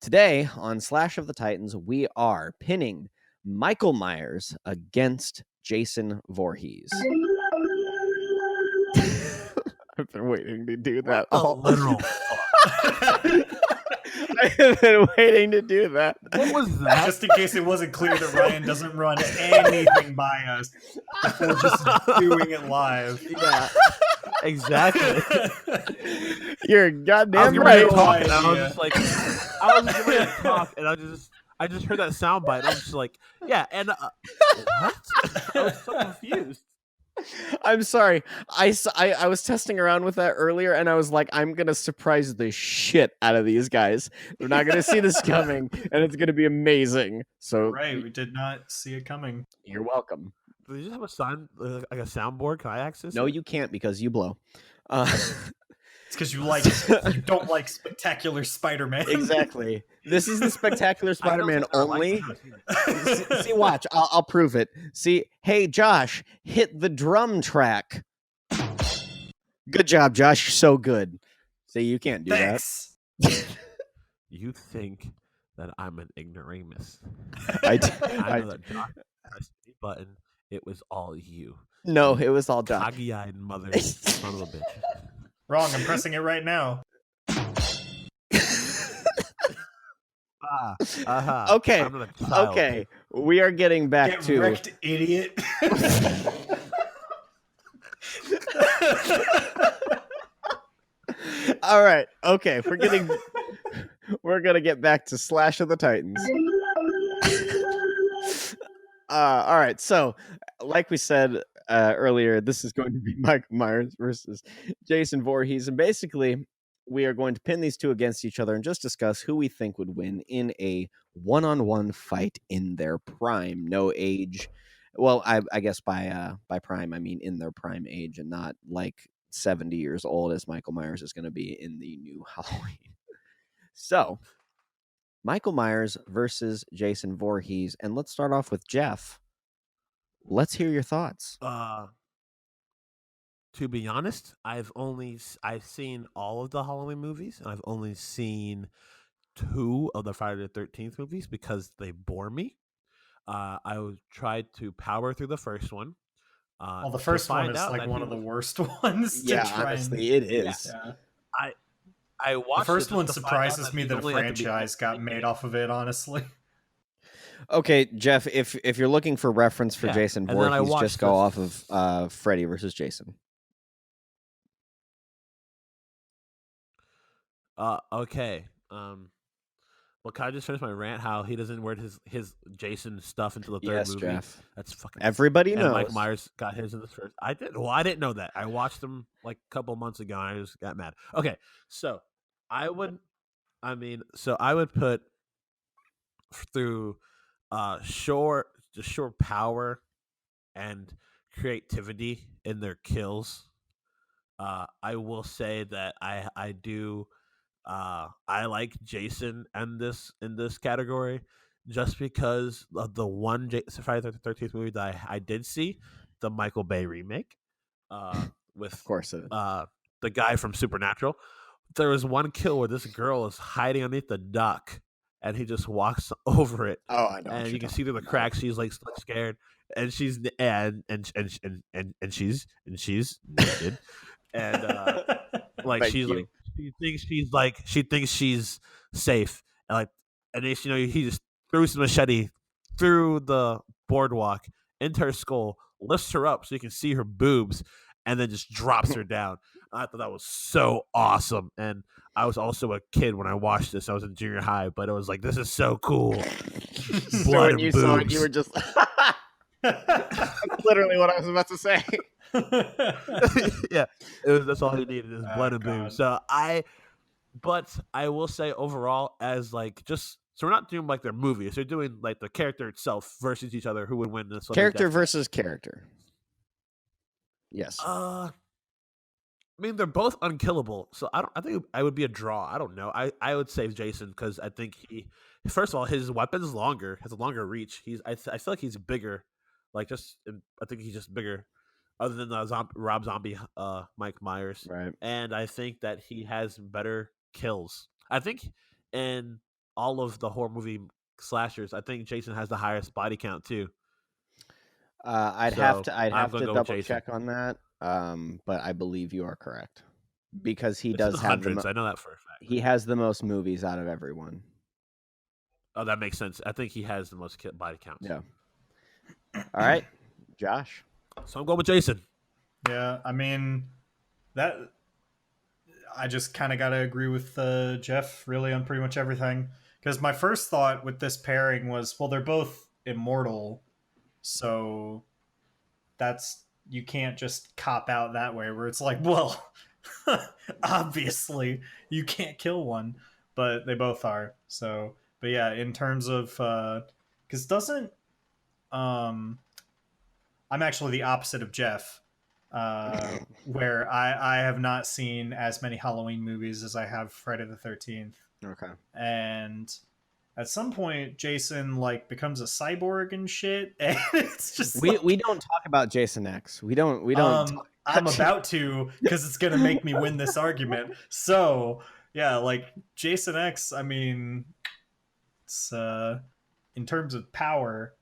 Today on Slash of the Titans, we are pinning Michael Myers against Jason Voorhees. I've been waiting to do that. Literal fuck. I have been waiting to do that. What was that? Just in case it wasn't clear that Ryan doesn't run anything by us before just doing it live. Yeah, exactly. You're goddamn right. Talk, and I was just like, I was getting ready to talk, and I just heard that soundbite. And I was just like, yeah, and what? I was so confused. I'm sorry. I was testing around with that earlier, and I was like, I'm gonna surprise the shit out of these guys. They're not gonna see this coming, and it's gonna be amazing. So Right, we did not see it coming. You're welcome. Do you just have a sound like a soundboard? Can I access? No, it? you can't because you blow. It's because you don't like Spectacular Spider-Man. Exactly. This is the Spectacular Spider-Man only. See, watch. I'll prove it. See, hey, Josh, hit the drum track. Good job, Josh. You're so good. See, you can't do Thanks. that. You think that I'm an ignoramus? I know that Josh pressed the button. It was all you. No, it was all Doc. Coggy-eyed mother, son of a bitch. Wrong, I'm pressing it right now. Okay. Okay. We are getting back Get to wrecked, idiot. All right. Okay. We're gonna get back to Slash of the Titans. All right. So, like we said earlier, this is going to be Mike Myers versus Jason Voorhees, and basically, we are going to pin these two against each other and just discuss who we think would win in a one-on-one fight in their prime. No age. Well, I guess by prime I mean in their prime age, and not like 70 years old as Michael Myers is going to be in the new Halloween. So, Michael Myers versus Jason Voorhees, and let's start off with Jeff. Let's hear your thoughts. To be honest, I've seen all of the Halloween movies, and I've only seen 2 of the Friday the 13th movies because they bore me. I tried to power through the first one. Well, the first one is like one of the worst ones. Yeah, honestly, it is. Yeah. I watched the first one. Just to Surprises find out me that a only had to be- franchise got made off of it. Honestly, Okay, Jeff, if you're looking for reference for Yeah, Jason and then I Voorhees, watched just go this- off of Freddy versus Jason. Okay. Well, can I just finish my rant? How he doesn't wear his Jason stuff into the third Yes, movie? Jeff. That's fucking. Everybody And knows. Mike Myers got his in the first. I didn't know that. I watched them like a couple months ago, and I just got mad. Okay, so I would put through short power and creativity in their kills. I will say that I do. I like Jason in this category just because of the one Friday the 13th movie that I did see, the Michael Bay remake, with Of course it is. the guy from Supernatural. There was one kill where this girl is hiding underneath the dock, and he just walks over it. Oh, I know. And you can see through the cracks. She's like scared, and she's and she's naked, and like Thank she's you. like she thinks she's safe, and then he just throws the machete through the boardwalk into her skull, lifts her up so you can see her boobs, and then just drops her down. I thought that was so awesome, and I was also a kid when I watched this. I was in junior high, but it was like, this is so cool. So Blood when and you saw it, you boobs. were just That's literally what I was about to say. Yeah, that's all he needed is blood and boobs. So but I will say overall, as like so we're not doing like their movies. They're doing like the character itself versus each other. Who would win this? Character versus character. Yes. I mean, they're both unkillable, so I think I would be a draw. I don't know. I would say Jason because I think first of all, his weapon's longer, has a longer reach. I feel like he's bigger. I think he's just bigger, other than the Rob Zombie, Mike Myers, Right. and I think that he has better kills. I think in all of the horror movie slashers, I think Jason has the highest body count too. I'd So I'd I'm have gonna to go with double Jason. check on that. But I believe you are correct because he It's in does the have hundreds. I know that for a fact. he has the most movies out of everyone. Oh, that makes sense. I think he has the most body counts. Yeah. All right, Josh. So I'm going with Jason. Yeah, I mean that. I just kind of got to agree with Jeff really on pretty much everything. Because my first thought with this pairing was, well, they're both immortal, so that's you can't just cop out that way. Where it's like, well, obviously you can't kill one, but they both are. So, but yeah, in terms of because doesn't I'm actually the opposite of Jeff, where I have not seen as many Halloween movies as I have Friday the 13th. Okay. And at some point, Jason like becomes a cyborg and shit, and it's just We like, don't talk about Jason X. We don't. Talk I'm about about to because it's gonna make me win this argument. So yeah, like Jason X. I mean, it's in terms of power,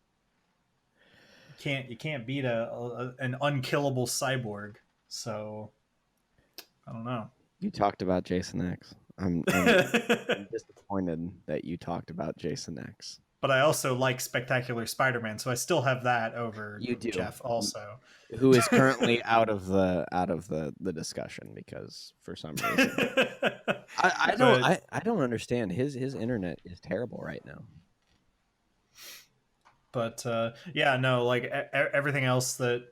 you can't beat an unkillable cyborg. So I don't know. You talked about Jason X. I'm disappointed that you talked about Jason X. But I also like Spectacular Spider-Man, so I still have that over You do. Jeff also. Who is currently out of the discussion because for some reason I don't understand. His internet is terrible right now. But yeah, no, like everything else that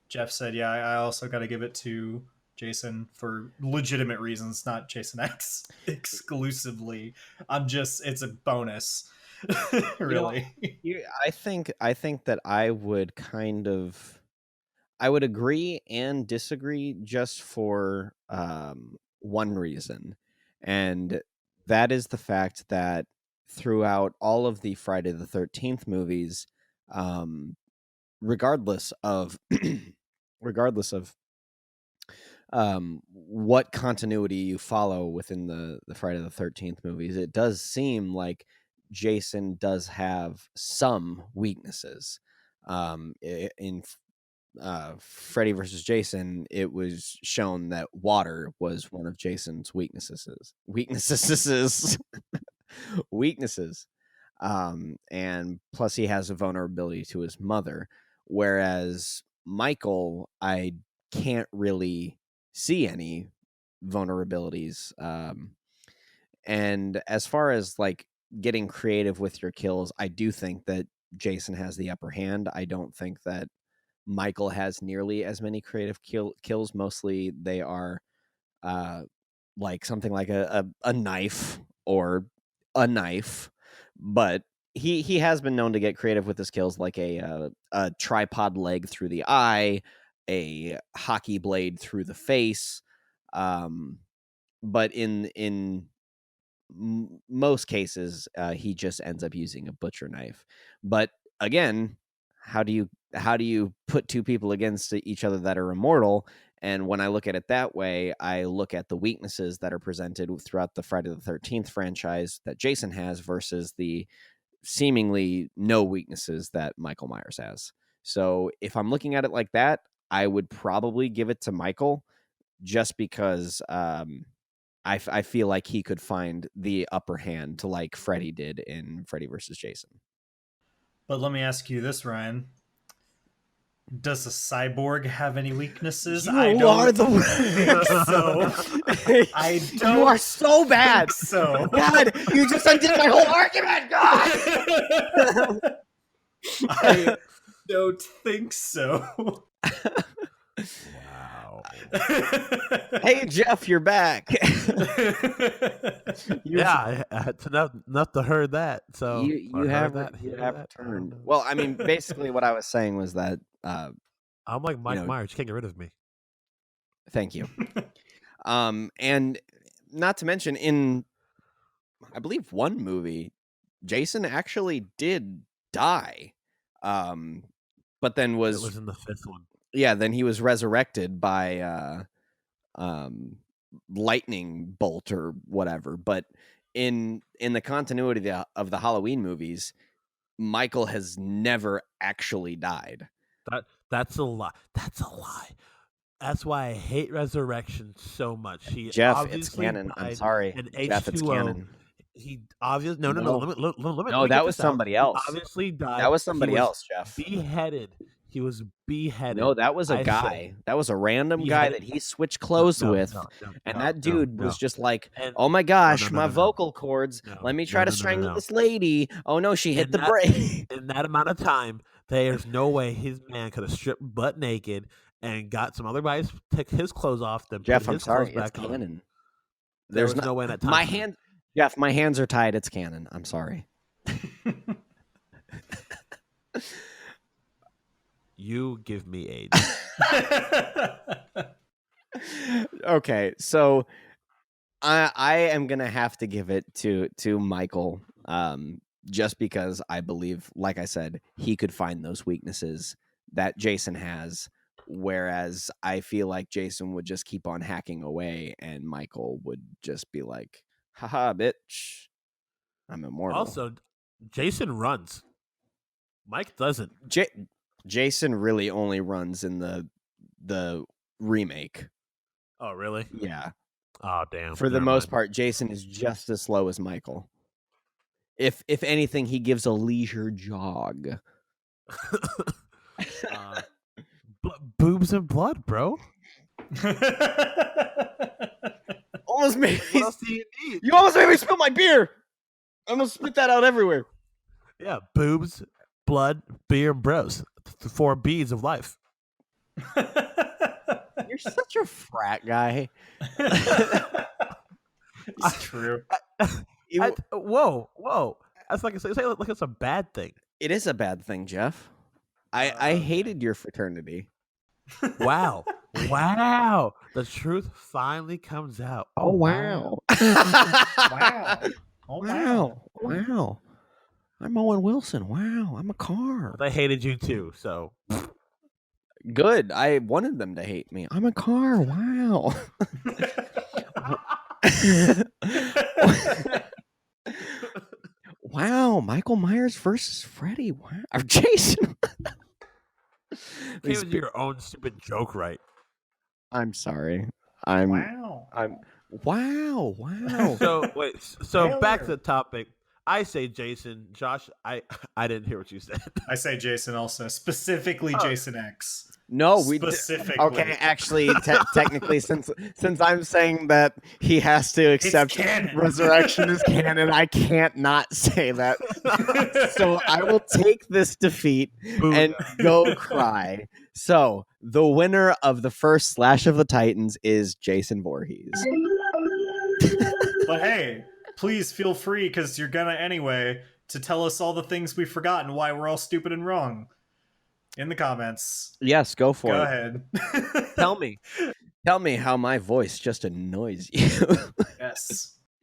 Jeff said, yeah, I also got to give it to Jason for legitimate reasons, not Jason X exclusively. It's a bonus, really. I think that I would I would agree and disagree just for one reason, and that is the fact that throughout all of the Friday the 13th movies, um, regardless of regardless of what continuity you follow within the Friday the 13th movies, it does seem like Jason does have some weaknesses. In Freddy versus Jason, it was shown that water was one of Jason's weaknesses. And plus he has a vulnerability to his mother, whereas Michael, I can't really see any vulnerabilities. And as far as like getting creative with your kills, I do think that Jason has the upper hand. I don't think that Michael has nearly as many creative kills. Mostly they are like something like a knife or a knife, but he has been known to get creative with his kills, like a tripod leg through the eye, a hockey blade through the face. But in most cases, he just ends up using a butcher knife. But again, how do you put two people against each other that are immortal? And when I look at it that way, I look at the weaknesses that are presented throughout the Friday the 13th franchise that Jason has versus the seemingly no weaknesses that Michael Myers has. So if I'm looking at it like that, I would probably give it to Michael just because I feel like he could find the upper hand to like Freddy did in Freddy versus Jason. But let me ask you this, Ryan. Does a cyborg have any weaknesses? I don't think so. I don't. You are so bad. So God, you just undid my whole argument. God. I don't think so. Wow. Hey Jeff, you're back. Yeah, it's enough to heard that. So you have returned. Well, I mean, basically, what I was saying was that. I'm like Mike Myers. You can't get rid of me. Thank you. And not to mention, in I believe one movie, Jason actually did die. But then It was in the fifth one. Yeah, then he was resurrected by lightning bolt or whatever. But in the continuity of the Halloween movies, Michael has never actually died. That's a lie. That's a lie. That's why I hate Resurrection so much. He Jeff, it's obviously canon. I'm died sorry. in Jeff, it's H2O. canon. He obviously no. No. Let No, me that get was this out. somebody He else. obviously died. That was He somebody else, Jeff. beheaded. He was beheaded. No, that was a I guy. say That was a random guy that beheaded. he switched clothes with. And that dude was just like, And oh my gosh, no, my no. vocal cords. No, Let me try to no. strangle this lady. Oh no, she hit In the that- brake. In that amount of time, there's no way his man could have stripped butt naked and got some other guys take his clothes off, then Jeff, put I'm his sorry. clothes It's back on. canon. There There's was no way in that time. My hand, Jeff, my hands are tied. It's canon. I'm sorry. You give me AIDS. Okay, so I am gonna have to give it to Michael, just because I believe, like I said, he could find those weaknesses that Jason has, whereas I feel like Jason would just keep on hacking away, and Michael would just be like, "Haha, bitch, I'm immortal." Also, Jason runs. Mike doesn't. Jason really only runs in the remake. Oh, really? Yeah. Oh, damn. For the most part, Jason is just as slow as Michael. If anything, he gives a leisure jog. Boobs and blood, bro. Almost made What else do you need? You almost made me spill my beer. I almost spit that out everywhere. Yeah, boobs, blood, beer, and bros. The 4 B's of life. You're such a frat guy. It's true. Whoa. That's like it's a bad thing. It is a bad thing, Jeff. I hated your fraternity. Wow. Wow. The truth finally comes out. Oh, wow. Wow. Oh, Wow. Wow. I'm Owen Wilson. Wow. I'm a car. They hated you too, so Good. I wanted them to hate me. I'm a car. Wow. Wow. Michael Myers versus Freddy. Wow. Or Jason. you came with your own stupid joke, right? I'm sorry. Wow. Wow. So wait. So back to Failure. the topic. I say Jason. Josh, I didn't hear what you said. I say Jason also, specifically Jason X. No, specifically. Okay, actually, technically, since I'm saying that he has to accept canon. resurrection is canon, I can't not say that. So I will take this defeat and go cry. So the winner of the first Slash of the Titans is Jason Voorhees. But hey, please feel free, because you're gonna anyway, to tell us all the things we've forgotten, why we're all stupid and wrong. In the comments. Yes, go for Go it. ahead. Tell me how my voice just annoys you. Yes.